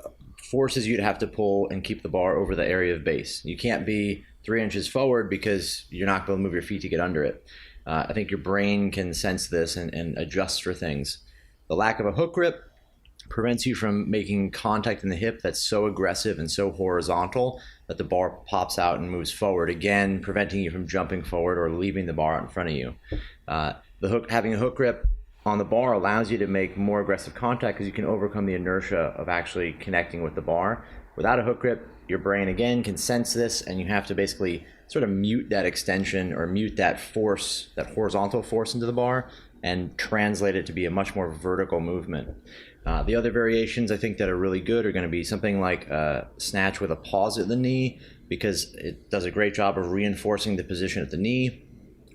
forces you to have to pull and keep the bar over the area of base. You can't be 3 inches forward because you're not going to move your feet to get under it. I think your brain can sense this and adjust for things. The lack of a hook grip prevents you from making contact in the hip that's so aggressive and so horizontal that the bar pops out and moves forward, again preventing you from jumping forward or leaving the bar out in front of you. Having a hook grip on the bar allows you to make more aggressive contact because you can overcome the inertia of actually connecting with the bar. Without a hook grip, your brain again can sense this, and you have to basically sort of mute that extension or mute that force, that horizontal force into the bar, and translate it to be a much more vertical movement. The other variations I think that are really good are going to be something like a snatch with a pause at the knee, because it does a great job of reinforcing the position at the knee,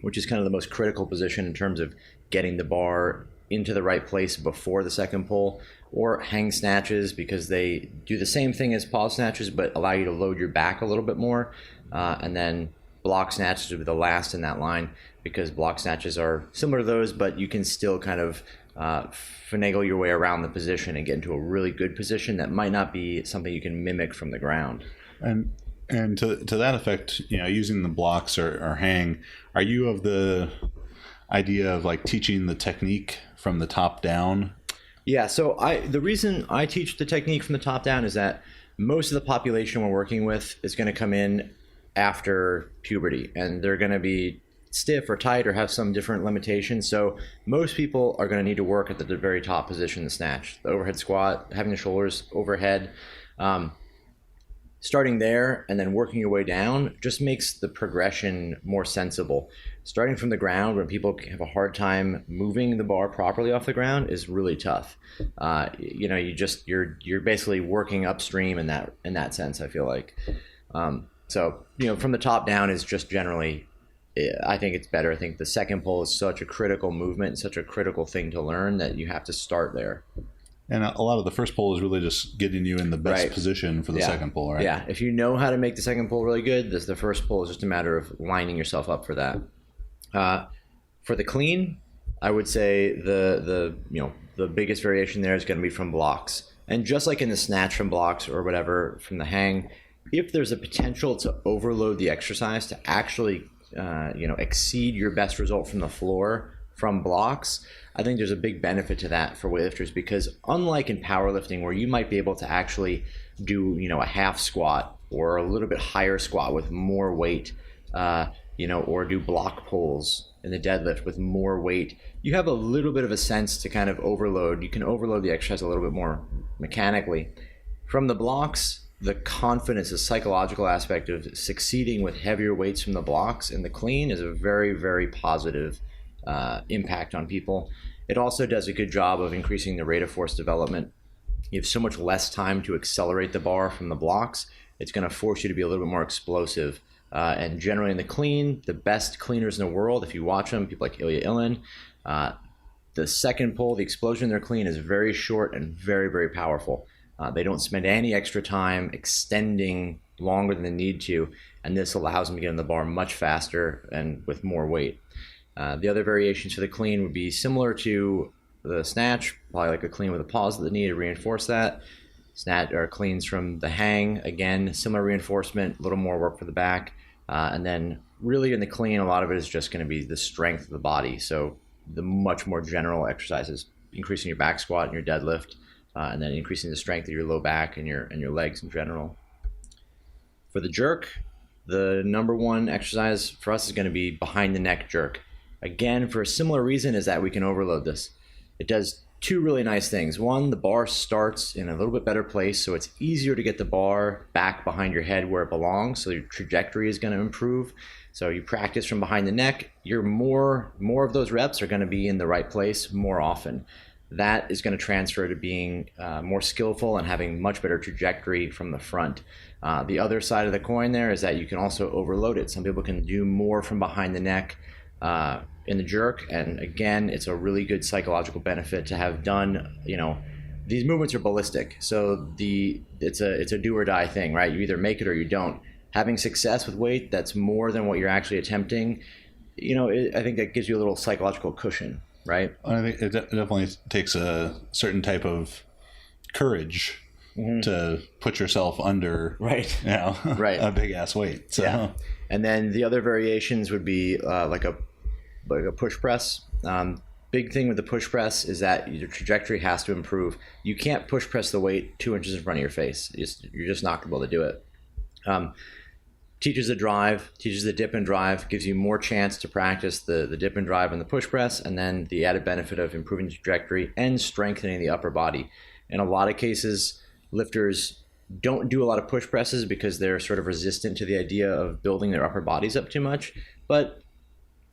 which is kind of the most critical position in terms of getting the bar into the right place before the second pull. Or hang snatches, because they do the same thing as pause snatches but allow you to load your back a little bit more. And then block snatches would be the last in that line, because block snatches are similar to those, but you can still kind of finagle your way around the position and get into a really good position that might not be something you can mimic from the ground. And to that effect, using the blocks or hang, are you of the idea of like teaching the technique from the top down? Yeah, so the reason I teach the technique from the top down is that most of the population we're working with is going to come in after puberty, and they're going to be stiff or tight or have some different limitations. So most people are going to need to work at the very top position, the snatch, the overhead squat, having the shoulders overhead. Starting there and then working your way down just makes the progression more sensible. Starting from the ground, when people have a hard time moving the bar properly off the ground, is really tough. You're basically working upstream in that sense, I feel like. So from the top down is just generally, I think it's better. I think the second pull is such a critical movement, such a critical thing to learn, that you have to start there. And a lot of the first pull is really just getting you in the best position for the second pull, right? Yeah, if you know how to make the second pull really good, the first pull is just a matter of lining yourself up for that. For the clean, I would say the biggest variation there is going to be from blocks. And just like in the snatch from blocks or whatever from the hang, if there's a potential to overload the exercise to actually exceed your best result from the floor from blocks, I think there's a big benefit to that for weightlifters, because unlike in powerlifting where you might be able to actually do a half squat or a little bit higher squat with more weight, or do block pulls in the deadlift with more weight, you have a little bit of a sense to kind of overload. You can overload the exercise a little bit more mechanically. From the blocks, the confidence, the psychological aspect of succeeding with heavier weights from the blocks in the clean is a very, very positive impact on people. It also does a good job of increasing the rate of force development. You have so much less time to accelerate the bar from the blocks. It's going to force you to be a little bit more explosive. And generally in the clean, the best cleaners in the world, if you watch them, people like Ilya Ilin, the second pull, the explosion in their clean is very short and very, very powerful. They don't spend any extra time extending longer than they need to, and this allows them to get in the bar much faster and with more weight. The other variations for the clean would be similar to the snatch, probably like a clean with a pause at the knee to reinforce that. Snatch or cleans from the hang, again, similar reinforcement, a little more work for the back. And then really in the clean, a lot of it is just going to be the strength of the body. So the much more general exercises, increasing your back squat and your deadlift, and then increasing the strength of your low back and your legs in general. For the jerk, the number one exercise for us is going to be behind the neck jerk. Again, for a similar reason, is that we can overload this. It does two really nice things. One, the bar starts in a little bit better place, so it's easier to get the bar back behind your head where it belongs, so your trajectory is going to improve. So you practice from behind the neck, you're more of those reps are going to be in the right place more often. That is going to transfer to being more skillful and having much better trajectory from the front. The other side of the coin there is that you can also overload it. Some people can do more from behind the neck in the jerk, and again, it's a really good psychological benefit to have done these movements are ballistic. So it's a do or die thing, right? You either make it or you don't. Having success with weight that's more than what you're actually attempting, I think that gives you a little psychological cushion, right? I think it definitely takes a certain type of courage to put yourself under, right, right, a big ass weight. So, yeah. And then the other variations would be like a push press. Big thing with the push press is that your trajectory has to improve. You can't push press the weight 2 inches in front of your face. You're just not able to do it. Teaches the drive, teaches the dip and drive, gives you more chance to practice the dip and drive and the push press, and then the added benefit of improving trajectory and strengthening the upper body. In a lot of cases, lifters don't do a lot of push presses because they're sort of resistant to the idea of building their upper bodies up too much. But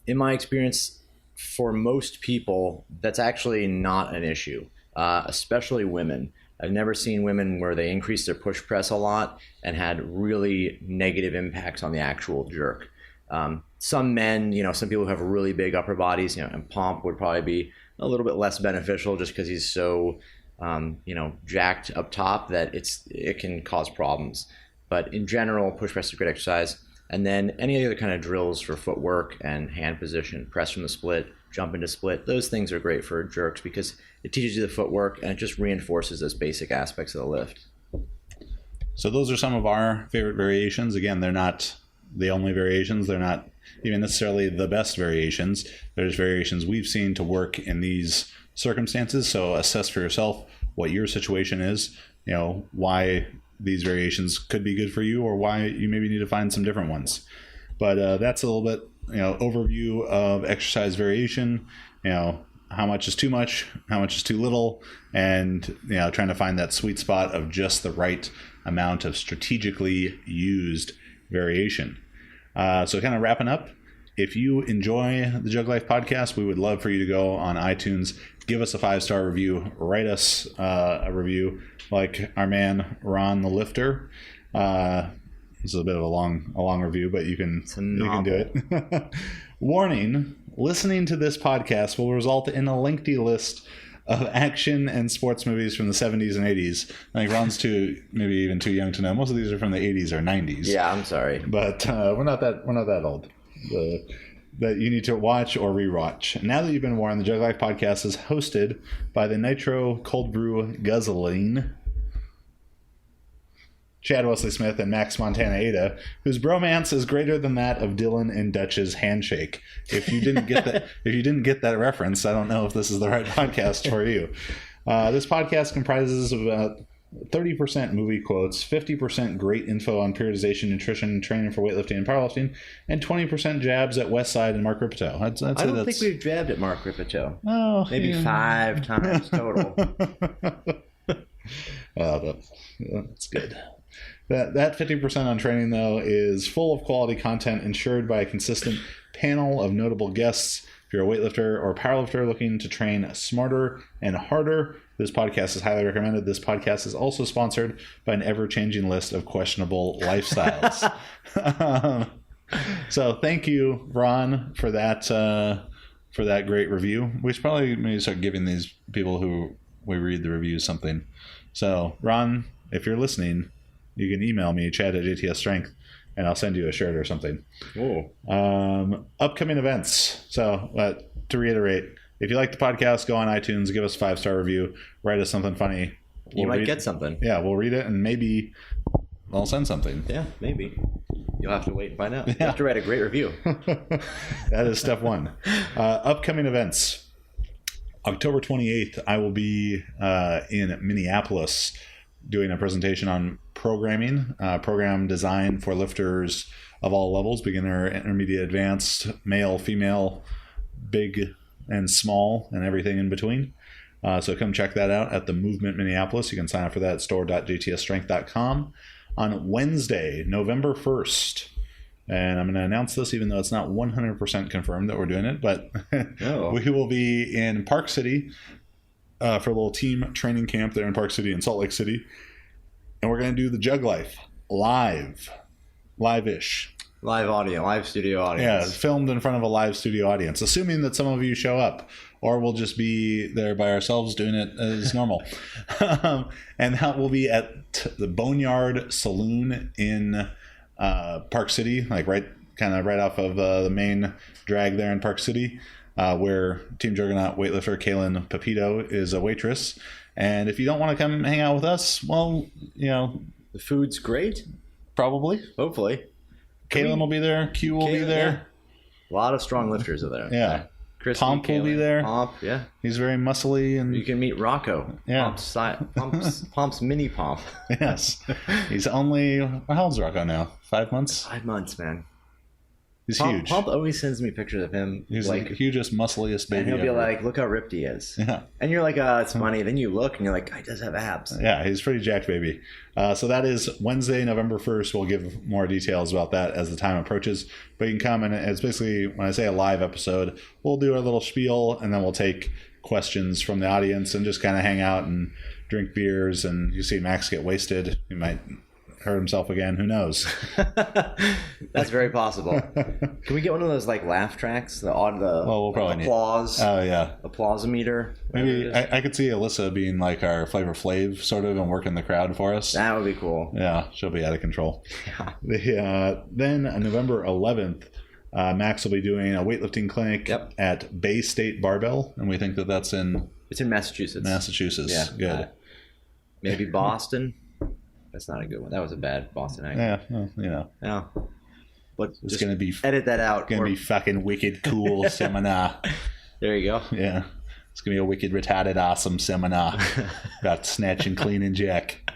in my experience, for most people, that's actually not an issue, especially women. I've never seen women where they increased their push press a lot and had really negative impacts on the actual jerk. Some men, some people who have really big upper bodies, and Pomp would probably be a little bit less beneficial just because he's so, jacked up top that it can cause problems. But in general, push press is a great exercise. And then any other kind of drills for footwork and hand position, press from the split, jump into split, those things are great for jerks because it teaches you the footwork and it just reinforces those basic aspects of the lift. So those are some of our favorite variations. Again, they're not the only variations. They're not even necessarily the best variations. There's variations we've seen to work in these circumstances. So assess for yourself what your situation is, why these variations could be good for you or why you maybe need to find some different ones. But that's a little bit, overview of exercise variation, how much is too much, how much is too little, and, trying to find that sweet spot of just the right amount of strategically used variation. So kind of wrapping up, if you enjoy the Jug Life podcast, we would love for you to go on iTunes, give us a 5-star review, write us a review like our man Ron the Lifter. This is a bit of a long review, but you can do it. Warning, listening to this podcast will result in a lengthy list of action and sports movies from the 70s and 80s. I think Ron's maybe even too young to know. Most of these are from the 80s or 90s. Yeah, I'm sorry. But we're not that old. That you need to watch or rewatch. Now that you've been warned, the Jug Life podcast is hosted by the Nitro Cold Brew Guzzling, Chad Wesley Smith and Max Montana Ada, whose bromance is greater than that of Dylan and Dutch's handshake. If you didn't get that reference, I don't know if this is the right podcast for you. This podcast comprises of about 30% movie quotes, 50% great info on periodization, nutrition, training for weightlifting and powerlifting, and 20% jabs at Westside and Mark Ripito. I don't think we've jabbed at Mark Ripito. Oh, maybe 5 times total. That's good. That 50% on training, though, is full of quality content ensured by a consistent panel of notable guests. If you're a weightlifter or powerlifter looking to train smarter and harder, this podcast is highly recommended. This podcast is also sponsored by an ever-changing list of questionable lifestyles. So thank you, Ron, for that great review. We should probably maybe start giving these people who we read the reviews something. So, Ron, if you're listening, you can email me, chad@JTS Strength, and I'll send you a shirt or something. Ooh. Upcoming events. So, to reiterate, if you like the podcast, go on iTunes, give us a 5-star review, write us something funny. You might get something. Yeah, we'll read it, and maybe I'll send something. Yeah, maybe. You'll have to wait and find out. You have to write a great review. That is step one. Upcoming events. October 28th, I will be in Minneapolis doing a presentation on programming, program design for lifters of all levels, beginner, intermediate, advanced, male, female, big and small, and everything in between. So come check that out at the Movement Minneapolis. You can sign up for that at store.jtsstrength.com. On Wednesday, November 1st, and I'm going to announce this even though it's not 100% confirmed that we're doing it, but we will be in Park City for a little team training camp there in Park City in Salt Lake City. And we're going to do the Jug Life live-ish. Live audio, live studio audience. Yeah, filmed in front of a live studio audience, assuming that some of you show up. or we'll just be there by ourselves doing it as normal. And that will be at the Boneyard Saloon in Park City, like right off of the main drag there in Park City, where Team Juggernaut weightlifter Kaylin Pepito is a waitress. And if you don't want to come hang out with us, well, The food's great. probably Hopefully. Kaylin will be there. Q will be there. A lot of strong lifters are there. Yeah. Christy, Pomp will be Kaylin, there. Pomp, yeah. He's very muscly and You can meet Rocco. Yeah. Pomp's mini Pomp. yes, he's only how old's Rocco now? 5 months. 5 months, man. He's Pomp, huge. Pomp always sends me pictures of him. He's like, the hugest, muscliest baby. and he'll be ever. like, look how ripped he is. Yeah. And you're like, it's funny. Then you look and you're like, he does have abs. Yeah, he's pretty jacked, baby. So that is Wednesday, November 1st. We'll give more details about that as the time approaches. But you can come, and it's basically, when I say a live episode, we'll do our little spiel, and then we'll take questions from the audience and just kind of hang out and drink beers. And you see Max get wasted. He might hurt himself again. Who knows? That's very possible. Can we get one of those like laugh tracks? We'll probably need- applause. Oh, yeah. Applause-o-meter. Maybe I could see Alyssa being like our Flavor Flav sort of and working the crowd for us. That would be cool. Yeah, she'll be out of control. Yeah. Then on November 11th, Max will be doing a weightlifting clinic Yep. at Bay State Barbell, and we think that that's in It's in Massachusetts. Massachusetts. Yeah. Good. Maybe Boston. That's not a good one. That was a bad Boston accent. Yeah, well, Yeah. But it's just gonna be edit that out. be fucking wicked cool seminar. There you go. Yeah, it's gonna be a wicked retarded awesome seminar about snatch and clean and jack.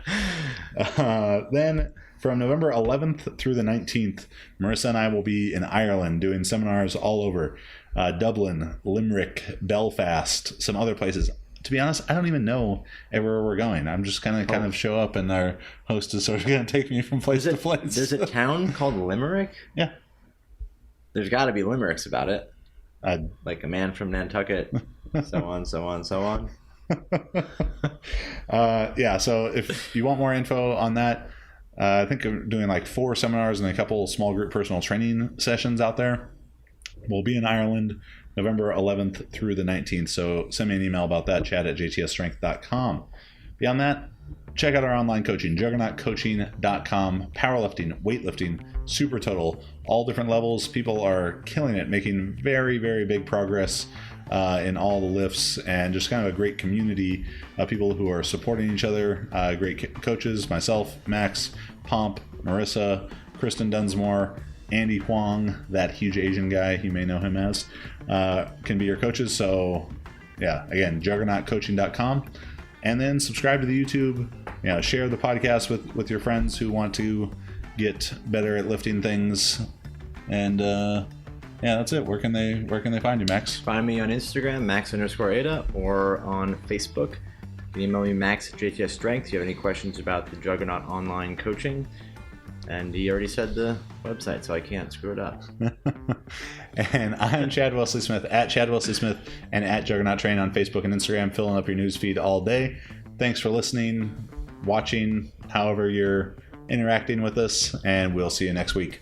Then from November 11th through the 19th, Marissa and I will be in Ireland doing seminars all over Dublin, Limerick, Belfast, some other places. To be honest, I don't even know where we're going. I'm just gonna kind of show up, and our host is sort of gonna take me from place to place. There's a town called Limerick? Yeah. There's got to be limericks about it. Uh, Like a man from Nantucket, so on, so on, so on. Yeah, so if you want more info on that, I think I'm doing like 4 seminars and a couple small group personal training sessions out there. We'll be in Ireland November 11th through the 19th, so send me an email about that, chat@jtsstrength.com. Beyond that, check out our online coaching, juggernautcoaching.com, powerlifting, weightlifting, super total, all different levels. People are killing it, making very, very big progress in all the lifts, and just kind of a great community of people who are supporting each other, great coaches, myself, Max, Pomp, Marissa, Kristen Dunsmore, Andy Huang, that huge Asian guy, you may know him as, can be your coaches. So yeah, again, juggernautcoaching.com. And then subscribe to the YouTube, share the podcast with your friends who want to get better at lifting things. And yeah, that's it. Where can they find you, Max? Find me on Instagram, Max_Ada, or on Facebook. You can email me, Max@JTSStrength. If you have any questions about the Juggernaut online coaching. And he already said the website, so I can't screw it up. And I'm Chad Wesley Smith, at Chad Wesley Smith, and at Juggernaut Train on Facebook and Instagram, filling up your news feed all day. Thanks for listening, watching, however you're interacting with us, and we'll see you next week.